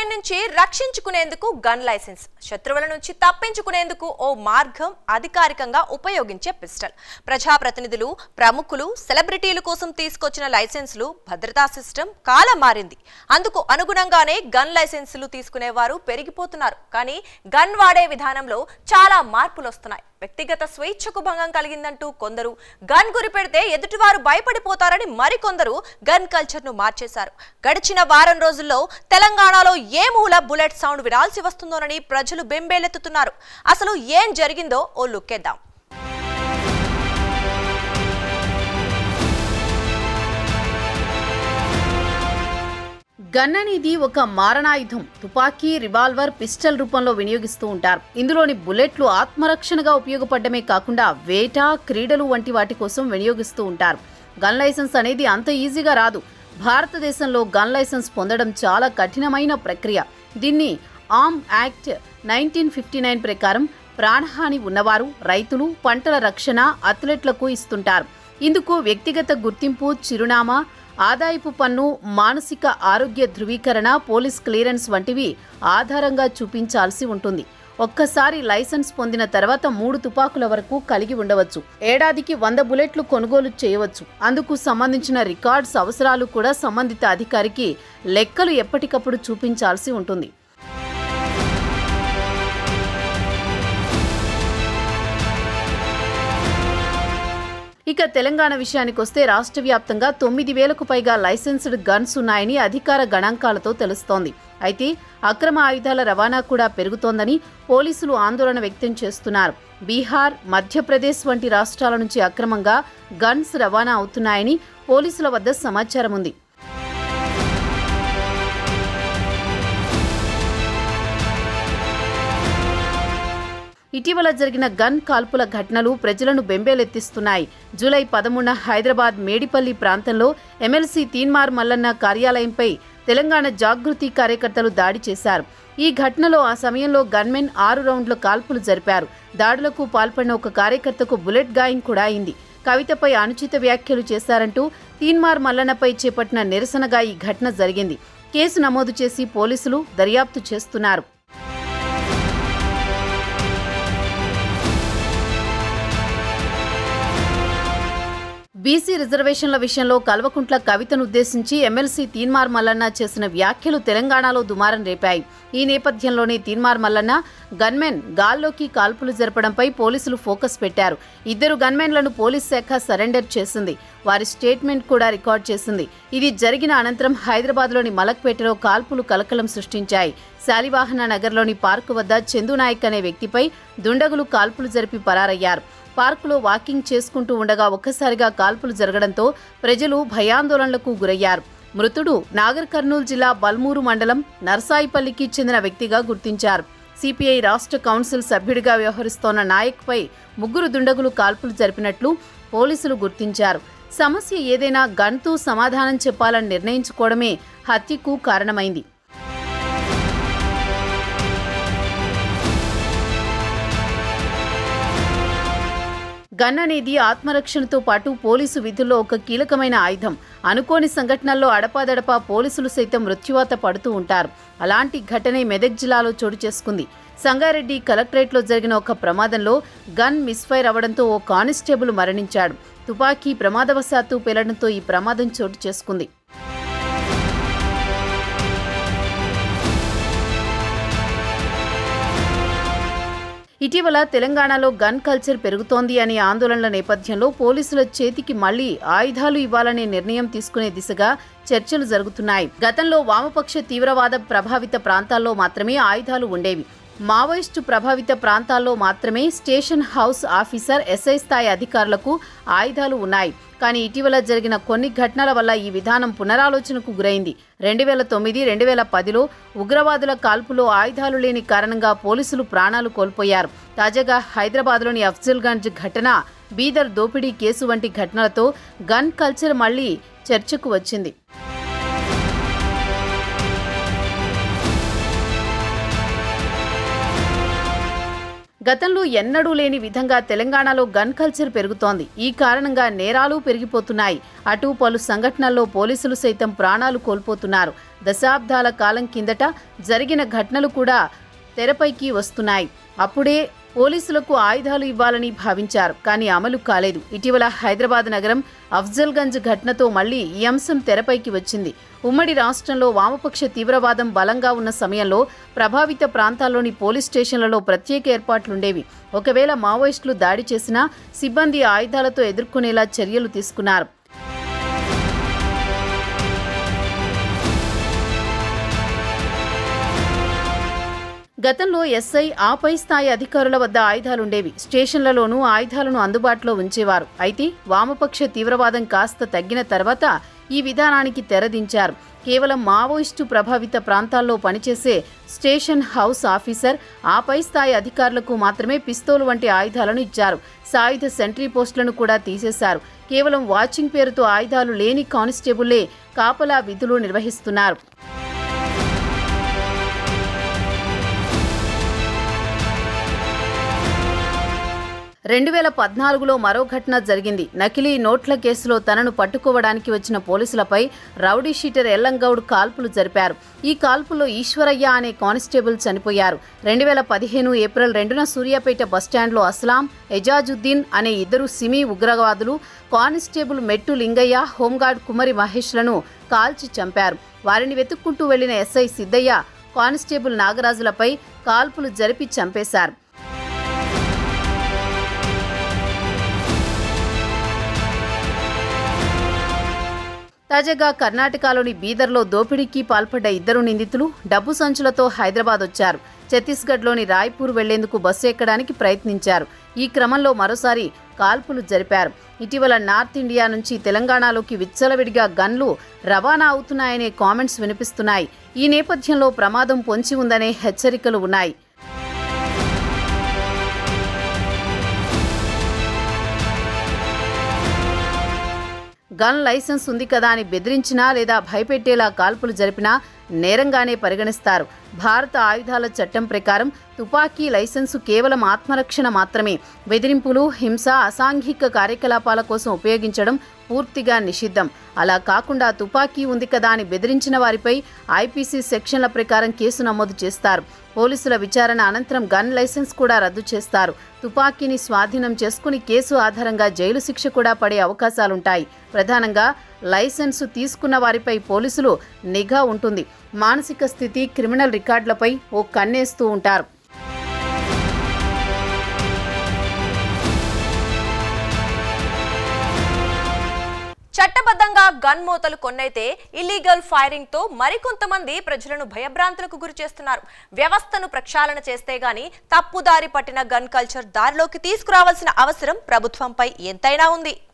భయం నుంచి రక్షించుకునేందుకు gun licence, శత్రువుల నుంచి తప్పించుకునేందుకు ఓ మార్గం అధికారికంగా ఉపయోగించే పిస్టల్. ప్రజాప్రతినిధులు, ప్రముఖులు, సెలబ్రిటీల కోసం తీసుకొచ్చిన లైసెన్సులు భద్రతా సిస్టమ్ కాలం మారింది. అందుకు అనుగుణంగానే గన్ లైసెన్సులు తీసుకునేవారు పెరిగిపోతున్నారు. కానీ గన్ వాడే విధానంలో చాలా మార్పులు వస్తున్నాయి. వ్యక్తిగత స్వేచ్ఛకు భంగం కలిగిందంటూ కొందరు, గన్ గురి పెడితే ఎదుటివారు భయపడిపోతారని మరికొందరు గన్ కల్చర్ ను మార్చేశారు. గడిచిన వారం రోజుల్లో తెలంగాణలో ఏ మూల బుల్లెట్ సౌండ్ వినాల్సి వస్తుందోనని ప్రజలు బెంబేలెత్తుతున్నారు. అసలు ఏం జరిగిందో ఓ లుక్కేద్దాం. గన్ అనేది ఒక మారణాయుధం. తుపాకీ, రివాల్వర్, పిస్టల్ రూపంలో వినియోగిస్తూ ఉంటారు. ఇందులోని బుల్లెట్లు ఆత్మరక్షణగా ఉపయోగపడమే కాకుండా వేట, క్రీడలు వంటి వాటి కోసం వినియోగిస్తూ ఉంటారు. గన్ లైసెన్స్ అనేది అంత ఈజీగా రాదు. భారతదేశంలో గన్ లైసెన్స్ పొందడం చాలా కఠినమైన ప్రక్రియ. దీన్ని ఆర్మ్ యాక్ట్ 1959 ప్రకారం ప్రాణహాని ఉన్నవారు, రైతులు, పంటల రక్షణ, అథ్లెట్లకు ఇస్తుంటారు. ఇందుకు వ్యక్తిగత గుర్తింపు, చిరునామా, ఆదాయపు పన్ను, మానసిక ఆరోగ్య ధృవీకరణ, పోలీస్ క్లియరెన్స్ వంటివి ఆధారంగా చూపించాల్సి ఉంటుంది. ఒక్కసారి లైసెన్స్ పొందిన తర్వాత 3 తుపాకుల వరకు కలిగి ఉండవచ్చు. ఏడాదికి 100 బుల్లెట్లు కొనుగోలు చేయవచ్చు. అందుకు సంబంధించిన రికార్డ్స్, అవసరాలు కూడా సంబంధిత అధికారికి లెక్కలు ఎప్పటికప్పుడు చూపించాల్సి ఉంటుంది. ఇక తెలంగాణ విషయానికి వస్తే రాష్ట్ర వ్యాప్తంగా 9,000కు పైగా లైసెన్స్డ్ గన్స్ ఉన్నాయని అధికార గణాంకాలతో తెలుస్తోంది. అయితే అక్రమ ఆయుధాల రవాణా కూడా పెరుగుతోందని పోలీసులు ఆందోళన వ్యక్తం చేస్తున్నారు. బీహార్, మధ్యప్రదేశ్ వంటి రాష్ట్రాల నుంచి అక్రమంగా గన్స్ రవాణా అవుతున్నాయని పోలీసుల వద్ద సమాచారం ఉంది. ఇటీవల జరిగిన గన్ కాల్పుల ఘటనలు ప్రజలను బెంబేలెత్తిస్తున్నాయి. జూలై 13న హైదరాబాద్ మేడిపల్లి ప్రాంతంలో ఎమ్మెల్సీ తీన్మార్ మల్లన్న కార్యాలయంపై తెలంగాణ జాగృతి కార్యకర్తలు దాడి చేశారు. ఈ ఘటనలో ఆ సమయంలో గన్మెన్ 6 రౌండ్ల కాల్పులు జరిపారు. దాడులకు పాల్పడిన ఒక కార్యకర్తకు బుల్లెట్ గాయం కూడా అయింది. కవితపై అనుచిత వ్యాఖ్యలు చేశారంటూ తీన్మార్ మల్లన్నపై చేపట్టిన నిరసనగా ఈ ఘటన జరిగింది. కేసు నమోదు చేసి పోలీసులు దర్యాప్తు చేస్తున్నారు. బీసీ రిజర్వేషన్ల విషయంలో కల్వకుంట్ల కవితను ఉద్దేశించి ఎమ్మెల్సీ తీన్మార్ మల్లన్న చేసిన వ్యాఖ్యలు తెలంగాణలో దుమారం రేపాయి. ఈ నేపథ్యంలోనే తీన్మార్ మల్లన్న గన్మెన్ గాల్లోకి కాల్పులు జరపడంపై పోలీసులు ఫోకస్ పెట్టారు. 2 గన్మెన్లను పోలీస్ శాఖ సరెండర్ చేసింది. వారి స్టేట్మెంట్ కూడా రికార్డ్ చేసింది. ఇది జరిగిన అనంతరం హైదరాబాద్లోని మలక్పేటలో కాల్పులు కలకలం సృష్టించాయి. శాలివాహన నగర్లోని పార్కు వద్ద చందునాయక్ అనే వ్యక్తిపై దుండగులు కాల్పులు జరిపి పరారయ్యారు. పార్కులో వాకింగ్ చేసుకుంటూ ఉండగా ఒక్కసారిగా కాల్పులు జరగడంతో ప్రజలు భయాందోళనలకు గురయ్యారు. మృతుడు నాగర్ కర్నూలు జిల్లా బల్మూరు మండలం నర్సాయిపల్లికి చెందిన వ్యక్తిగా గుర్తించారు. సిపిఐ రాష్ట్ర కౌన్సిల్ సభ్యుడిగా వ్యవహరిస్తోన్న నాయక్పై 3 దుండగులు కాల్పులు జరిపినట్లు పోలీసులు గుర్తించారు. సమస్య ఏదైనా గన్తో సమాధానం చెప్పాలని నిర్ణయించుకోవడమే హత్యకు కారణమైంది. గన్ అనేది ఆత్మరక్షణతో పాటు పోలీసు విధుల్లో ఒక కీలకమైన ఆయుధం. అనుకోని సంఘటనల్లో అడపాదడపా పోలీసులు సైతం మృత్యువాత పడుతూ ఉంటారు. అలాంటి ఘటనే మెదక్ జిల్లాలో చోటు చేసుకుంది. సంగారెడ్డి కలెక్టరేట్లో జరిగిన ఒక ప్రమాదంలో గన్ మిస్ఫైర్ అవడంతో ఓ కానిస్టేబుల్ మరణించాడు. తుపాకీ ప్రమాదవశాత్తు పేలడంతో ఈ ప్రమాదం చోటు చేసుకుంది. ఇటీవల తెలంగాణలో గన్ కల్చర్ పెరుగుతోంది అనే ఆందోళనల నేపథ్యంలో పోలీసుల చేతికి మళ్లీ ఆయుధాలు ఇవ్వాలనే నిర్ణయం తీసుకునే దిశగా చర్చలు జరుగుతున్నాయి. గతంలో వామపక్ష తీవ్రవాద ప్రభావిత ప్రాంతాల్లో మాత్రమే ఆయుధాలు ఉండేవి. మావోయిస్టు ప్రభావిత ప్రాంతాల్లో మాత్రమే స్టేషన్ హౌస్ ఆఫీసర్, ఎస్ఐ స్థాయి అధికారులకు ఆయుధాలు ఉన్నాయి. కానీ ఇటీవల జరిగిన కొన్ని ఘటనల వల్ల ఈ విధానం పునరాలోచనకు గురైంది. 2009, 2010లో ఉగ్రవాదుల కాల్పులో ఆయుధాలు లేని కారణంగా పోలీసులు ప్రాణాలు కోల్పోయారు. తాజాగా హైదరాబాద్లోని అఫ్జల్గంజ్ ఘటన, బీదర్ దోపిడీ కేసు వంటి ఘటనలతో గన్ కల్చర్ మళ్లీ చర్చకు వచ్చింది. గతంలో ఎన్నడూ లేని విధంగా తెలంగాణలో గన్ కల్చర్ పెరుగుతోంది. ఈ కారణంగా నేరాలు పెరిగిపోతున్నాయి. అటు పలు సంఘటనల్లో పోలీసులు సైతం ప్రాణాలు కోల్పోతున్నారు. దశాబ్దాల కాలం కిందట జరిగిన ఘటనలు కూడా తెరపైకి వస్తున్నాయి. అప్పుడే పోలీసులకు ఆయుధాలు ఇవ్వాలని భావించారు, కానీ అమలు కాలేదు. ఇటీవల హైదరాబాద్ నగరం అఫ్జల్గంజ్ ఘటనతో మళ్లీ ఈ అంశం తెరపైకి వచ్చింది. ఉమ్మడి రాష్ట్రంలో వామపక్ష తీవ్రవాదం బలంగా ఉన్న సమయంలో ప్రభావిత ప్రాంతాల్లోని పోలీస్ స్టేషన్లలో ప్రత్యేక ఏర్పాట్లుండేవి. ఒకవేళ మావోయిస్టులు దాడి చేసినా సిబ్బంది ఆయుధాలతో ఎదుర్కొనేలా చర్యలు తీసుకున్నారు. గతంలో ఎస్ఐ ఆపై స్థాయి అధికారుల వద్ద ఆయుధాలుండేవి. స్టేషన్లలోనూ ఆయుధాలను అందుబాటులో ఉంచేవారు. అయితే వామపక్ష తీవ్రవాదం కాస్త తగ్గిన తర్వాత ఈ విధానానికి తెరదించారు. కేవలం మావోయిస్టు ప్రభావిత ప్రాంతాల్లో పనిచేసే స్టేషన్ హౌస్ ఆఫీసర్, ఆపై స్థాయి అధికారులకు మాత్రమే పిస్తోలు వంటి ఆయుధాలను ఇచ్చారు. సాయుధ సెంట్రీ పోస్టులను కూడా తీసేశారు. కేవలం వాచింగ్ పేరుతో ఆయుధాలు లేని కానిస్టేబుల్లే కాపలా విధులు నిర్వహిస్తున్నారు. 2014లో మరో ఘటన జరిగింది. నకిలీ నోట్ల కేసులో తనను పట్టుకోవడానికి వచ్చిన పోలీసులపై రౌడీ షీటర్ ఎల్లంగౌడ్ కాల్పులు జరిపారు. ఈ కాల్పుల్లో ఈశ్వరయ్య అనే కానిస్టేబుల్ చనిపోయారు. 2015 ఏప్రిల్ 2న సూర్యాపేట బస్టాండ్లో అస్లాం, ఎజాజుద్దీన్ అనే ఇద్దరు సిమీ ఉగ్రవాదులు కానిస్టేబుల్ మెట్టు లింగయ్య, హోంగార్డ్ కుమరి మహేష్లను కాల్చి చంపారు. వారిని వెతుక్కుంటూ వెళ్లిన ఎస్ఐ సిద్దయ్య, కానిస్టేబుల్ నాగరాజులపై కాల్పులు జరిపి చంపేశారు. తాజాగా కర్ణాటకలోని బీదర్లో దోపిడీకి పాల్పడ్డ ఇద్దరు నిందితులు డబ్బు సంచులతో హైదరాబాద్ వచ్చారు. ఛత్తీస్గఢ్లోని రాయ్పూర్ వెళ్లేందుకు బస్సు ఎక్కడానికి ప్రయత్నించారు. ఈ క్రమంలో మరోసారి కాల్పులు జరిపారు. ఇటీవల నార్త్ ఇండియా నుంచి తెలంగాణలోకి విచ్చలవిడిగా గన్లు రవాణా అవుతున్నాయనే కామెంట్స్ వినిపిస్తున్నాయి. ఈ నేపథ్యంలో ప్రమాదం పొంచి ఉందనే హెచ్చరికలు ఉన్నాయి. గన్ లైసెన్స్ ఉంది కదా అని బెదిరించినా లేదా భయపెట్టేలా కాల్పులు జరిపినా నేరంగానే పరిగణిస్తారు. భారత ఆయుధాల చట్టం ప్రకారం తుపాకీ లైసెన్సు కేవలం ఆత్మరక్షణ మాత్రమే. బెదిరింపులు, హింస, అసాంఘిక కార్యకలాపాల కోసం ఉపయోగించడం పూర్తిగా నిషిద్ధం. అలా కాకుండా తుపాకీ ఉంది కదా అని బెదిరించిన వారిపై ఐపీసీ సెక్షన్ల ప్రకారం కేసు నమోదు చేస్తారు. పోలీసుల విచారణ అనంతరం గన్ లైసెన్స్ కూడా రద్దు చేస్తారు. తుపాకీని స్వాధీనం చేసుకుని కేసు ఆధారంగా జైలు శిక్ష కూడా పడే అవకాశాలుంటాయి. ప్రధానంగా లైసెన్సు తీసుకున్న వారిపై పోలీసులు నిఘా ఉంటుంది. మానసిక స్థితి, క్రిమినల్ రికార్డులపై ఓ కన్నేస్తూ ఉంటారు. చట్టబద్ధంగా గన్ మూతలు కొన్నైతే ఇల్లీగల్ ఫైరింగ్ తో మరికొంతమంది ప్రజలను భయభ్రాంతులకు గురి చేస్తున్నారు. వ్యవస్థను ప్రక్షాళన చేస్తే గాని తప్పుదారి పట్టిన గన్ కల్చర్ దారిలోకి తీసుకురావాల్సిన అవసరం ప్రభుత్వంపై ఎంతైనా ఉంది.